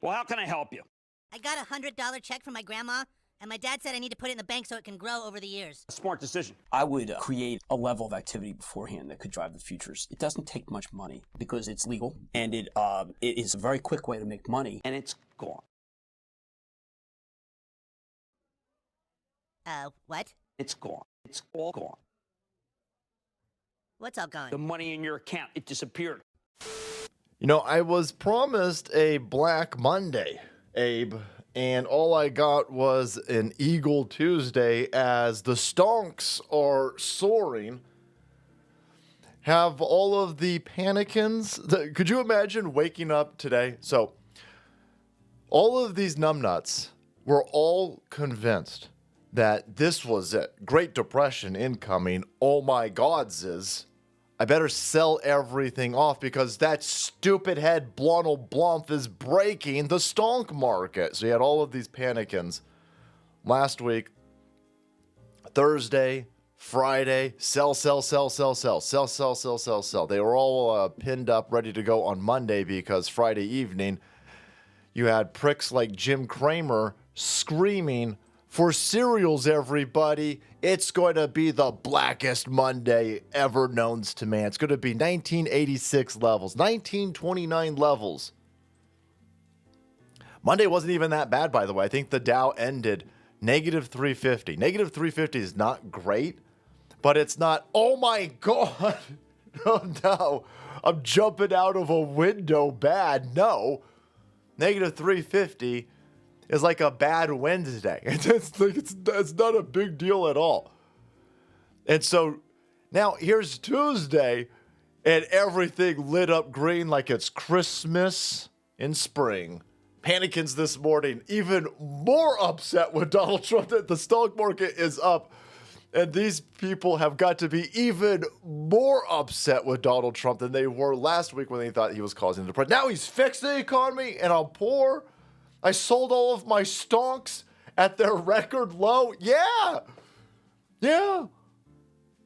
Well, how can I help you? I got a $100 check from my grandma, and my dad said I need to put it in the bank so it can grow over the years. A smart decision. I would create a level of activity beforehand that could drive the futures. It doesn't take much money because it's legal, and it is a very quick way to make money. And it's gone. What? It's gone. It's all gone. What's all gone? The money in your account, it disappeared. You know, I was promised a Black Monday, Abe, and all I got was an Eagle Tuesday as the stonks are soaring. Have all of the panicans... Could you imagine waking up today? So, all of these numbnuts were all convinced that this was it. Great Depression incoming. Oh my gods, I better sell everything off because that stupid head Blonel Blump is breaking the stonk market. So you had all of these panicans last week, Thursday, Friday, sell. They were all pinned up, ready to go on Monday because Friday evening you had pricks like Jim Cramer screaming, "For cereals, everybody, it's going to be the blackest Monday ever known to man. It's going to be 1986 levels, 1929 levels." Monday wasn't even that bad, by the way. I think the Dow ended negative 350. Negative 350 is not great, but it's not, oh my God, oh no, I'm jumping out of a window bad. No, negative 350 is like a bad Wednesday. It's not a big deal at all. And so now here's Tuesday, and everything lit up green like it's Christmas in spring. Panicans this morning, even more upset with Donald Trump that the stock market is up. And these people have got to be even more upset with Donald Trump than they were last week when they thought he was causing the depression. Now he's fixed the economy, and I'm poor. I sold all of my stonks at their record low. Yeah.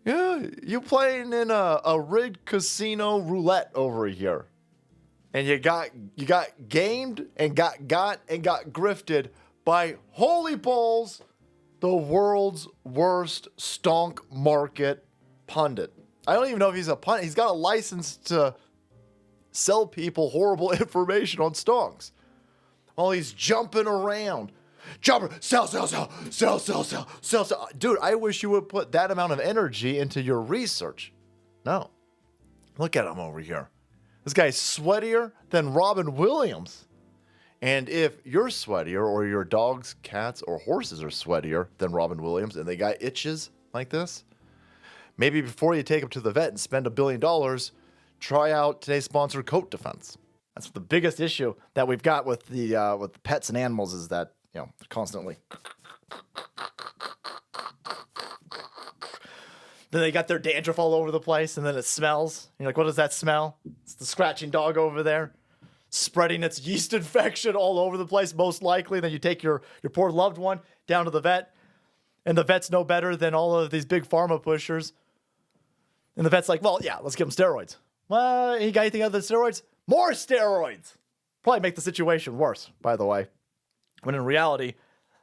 You playing in a rigged casino roulette over here. And you got gamed and got grifted by holy balls, the world's worst stonk market pundit. I don't even know if he's a pundit. He's got a license to sell people horrible information on stonks. While he's jumping around. Sell. Dude, I wish you would put that amount of energy into your research. No. Look at him over here. This guy's sweatier than Robin Williams. And if you're sweatier, or your dogs, cats, or horses are sweatier than Robin Williams, and they got itches like this, maybe before you take them to the vet and spend $1 billion, try out today's sponsor, Coat Defense. That's the biggest issue that we've got with the pets and animals is that, you know, they're constantly. Then they got their dandruff all over the place, and then it smells. You're like, what does that smell? It's the scratching dog over there, spreading its yeast infection all over the place, most likely. Then you take your poor loved one down to the vet, and the vet's no better than all of these big pharma pushers. And the vet's like, well, yeah, let's give him steroids. Well, you got anything other than steroids? More steroids! Probably make the situation worse, by the way. When in reality,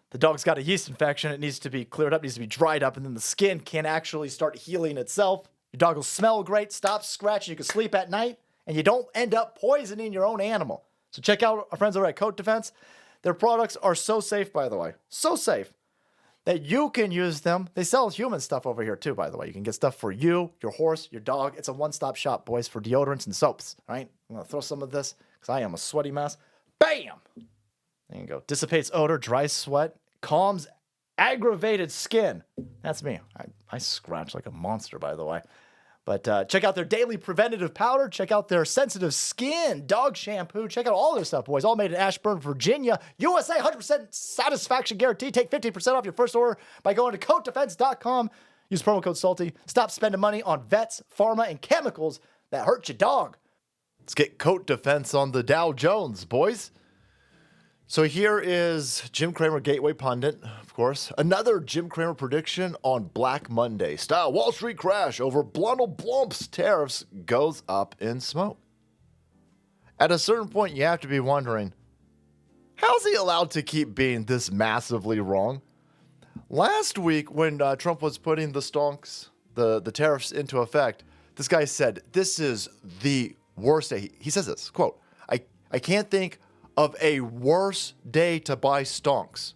the dog's got a yeast infection. It needs to be cleared up, needs to be dried up, and then the skin can actually start healing itself. Your dog will smell great, stop scratching, you can sleep at night, and you don't end up poisoning your own animal. So check out our friends over at Coat Defense. Their products are so safe, by the way. So safe that you can use them. They sell human stuff over here too, by the way. You can get stuff for you, your horse, your dog. It's a one-stop shop, boys, for deodorants and soaps. All right? I'm going to throw some of this because I am a sweaty mess. Bam! There you go. Dissipates odor, dries sweat, calms aggravated skin. That's me. I scratch like a monster, by the way. But check out their daily preventative powder. Check out their sensitive skin dog shampoo. Check out all their stuff, boys. All made in Ashburn, Virginia. USA, 100% satisfaction guarantee. Take 15% off your first order by going to coatdefense.com. Use promo code SALTY. Stop spending money on vets, pharma, and chemicals that hurt your dog. Let's get Coat Defense on the Dow Jones, boys. So here is Jim Cramer, Gateway Pundit, of course. Another Jim Cramer prediction on Black Monday. Style Wall Street crash over Blonel Blump's tariffs goes up in smoke. At a certain point, you have to be wondering, How's he allowed to keep being this massively wrong? Last week, when Trump was putting the stonks, the tariffs into effect, this guy said, this is the worst day. He says this, quote, I can't think of a worse day to buy stonks.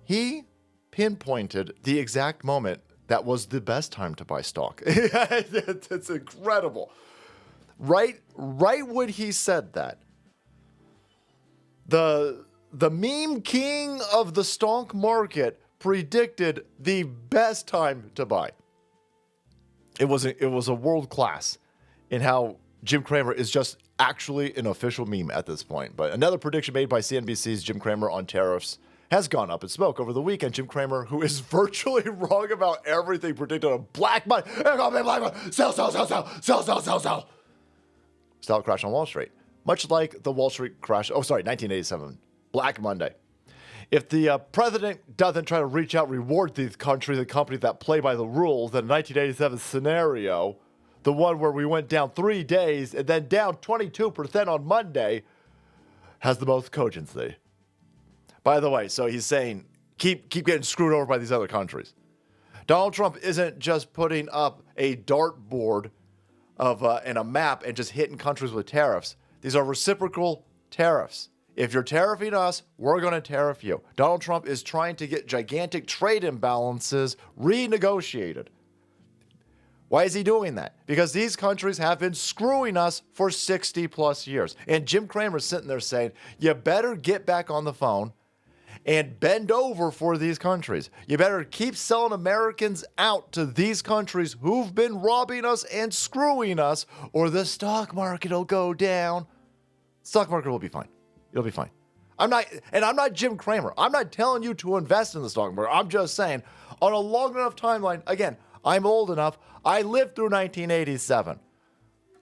He pinpointed the exact moment that was the best time to buy stock. It's incredible. Right when he said that, the meme king of the stonk market predicted the best time to buy. It was a world class in how Jim Cramer is just actually an official meme at this point. But another prediction made by CNBC's Jim Cramer on tariffs has gone up in smoke over the weekend. Jim Cramer, who is virtually wrong about everything, predicted a black money. Sell. Style crash on Wall Street. Much like the Wall Street crash, 1987, Black Monday. If the president doesn't try to reach out, reward these countries and companies that play by the rules, then 1987 scenario, the one where we went down 3 days and then down 22% on Monday, has the most cogency. By the way, so he's saying, keep getting screwed over by these other countries. Donald Trump isn't just putting up a dartboard and a map and just hitting countries with tariffs. These are reciprocal tariffs. If you're tariffing us, we're going to tariff you. Donald Trump is trying to get gigantic trade imbalances renegotiated. Why is he doing that? Because these countries have been screwing us for 60 plus years. And Jim Cramer's sitting there saying, you better get back on the phone and bend over for these countries. You better keep selling Americans out to these countries who've been robbing us and screwing us, or the stock market will go down. Stock market will be fine. It'll be fine. I'm not Jim Cramer. I'm not telling you to invest in the stock market. I'm just saying, on a long enough timeline, again, I'm old enough. I lived through 1987,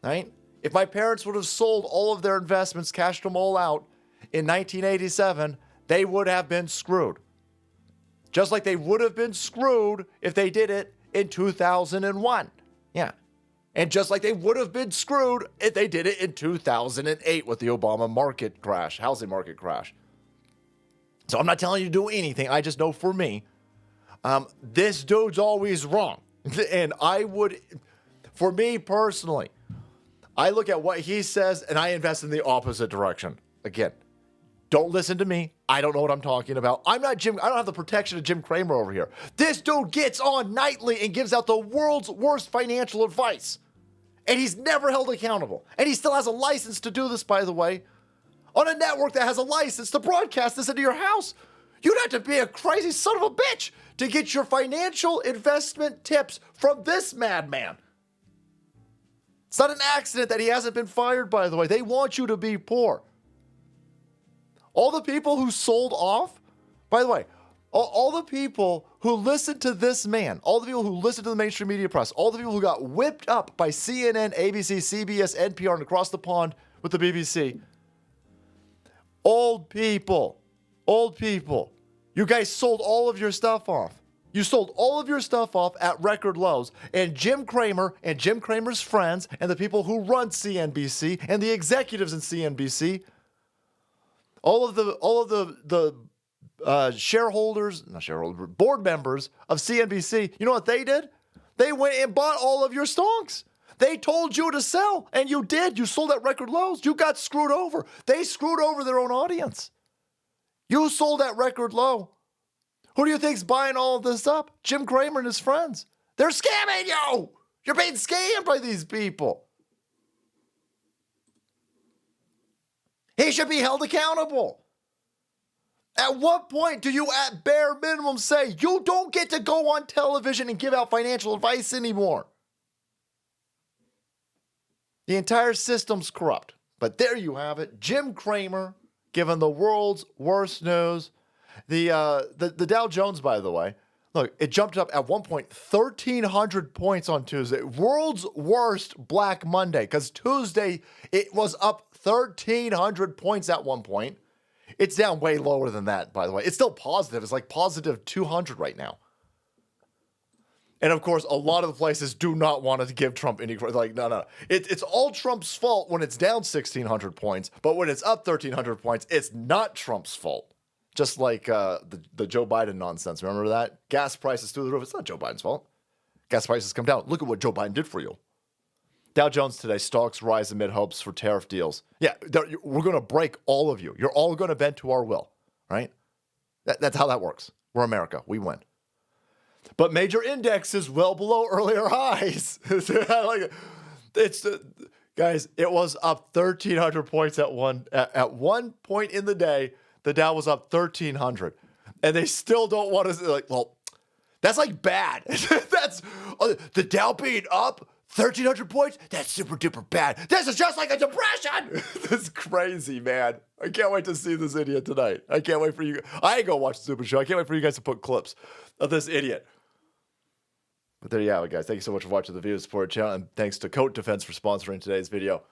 right? If my parents would have sold all of their investments, cashed them all out in 1987, they would have been screwed. Just like they would have been screwed if they did it in 2001. Yeah. And just like they would have been screwed if they did it in 2008 with the Obama market crash, housing market crash. So I'm not telling you to do anything. I just know for me, this dude's always wrong. And for me personally, I look at what he says and I invest in the opposite direction. Again, don't listen to me. I don't know what I'm talking about. I don't have the protection of Jim Cramer over here. This dude gets on nightly and gives out the world's worst financial advice. And he's never held accountable. And he still has a license to do this, by the way, on a network that has a license to broadcast this into your house. You'd have to be a crazy son of a bitch to get your financial investment tips from this madman. It's not an accident that he hasn't been fired, by the way. They want you to be poor. All the people who sold off, by the way, all the people who listened to this man, all the people who listened to the mainstream media press, all the people who got whipped up by CNN, ABC, CBS, NPR, and across the pond with the BBC, old people, you guys sold all of your stuff off. You sold all of your stuff off at record lows, and Jim Cramer and Jim Cramer's friends and the people who run CNBC and the executives in CNBC, all of the board members of CNBC, you know what they did? They went and bought all of your stonks. They told you to sell, and you did. You sold at record lows. You got screwed over. They screwed over their own audience. You sold at record low. Who do you think's buying all of this up? Jim Cramer and his friends. They're scamming you. You're being scammed by these people. He should be held accountable. At what point do you, at bare minimum, say you don't get to go on television and give out financial advice anymore? The entire system's corrupt. But there you have it. Jim Cramer giving the world's worst news. The Dow Jones, by the way, look, it jumped up at one point 1,300 points on Tuesday. World's worst Black Monday, because Tuesday it was up 1,300 points at one point. It's down way lower than that, by the way. It's still positive. It's like positive 200 right now. And of course, a lot of the places do not want to give Trump any credit. Like, no. It's all Trump's fault when it's down 1,600 points, but when it's up 1,300 points, it's not Trump's fault. Just like the Joe Biden nonsense. Remember that? Gas prices through the roof. It's not Joe Biden's fault. Gas prices come down. Look at what Joe Biden did for you. Dow Jones today, stocks rise amid hopes for tariff deals. Yeah, we're going to break all of you. You're all going to bend to our will, right? That's how that works. We're America. We win. But major indexes well below earlier highs. Guys, it was up 1,300 points at one point in the day. The Dow was up 1,300, and they still don't want to. Like, well, that's like bad. That's the Dow being up 1,300 points. That's super duper bad. This is just like a depression. This is crazy, man. I can't wait to see this idiot tonight. I can't wait for you. I ain't gonna watch the Super Show. I can't wait for you guys to put clips of this idiot. But there you have it, guys. Thank you so much for watching the video support channel, and thanks to Coat Defense for sponsoring today's video.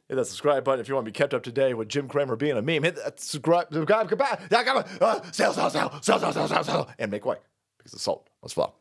Hit that subscribe button if you want to be kept up to date with Jim Cramer being a meme. Hit that subscribe, sell, and make way because the salt must flow.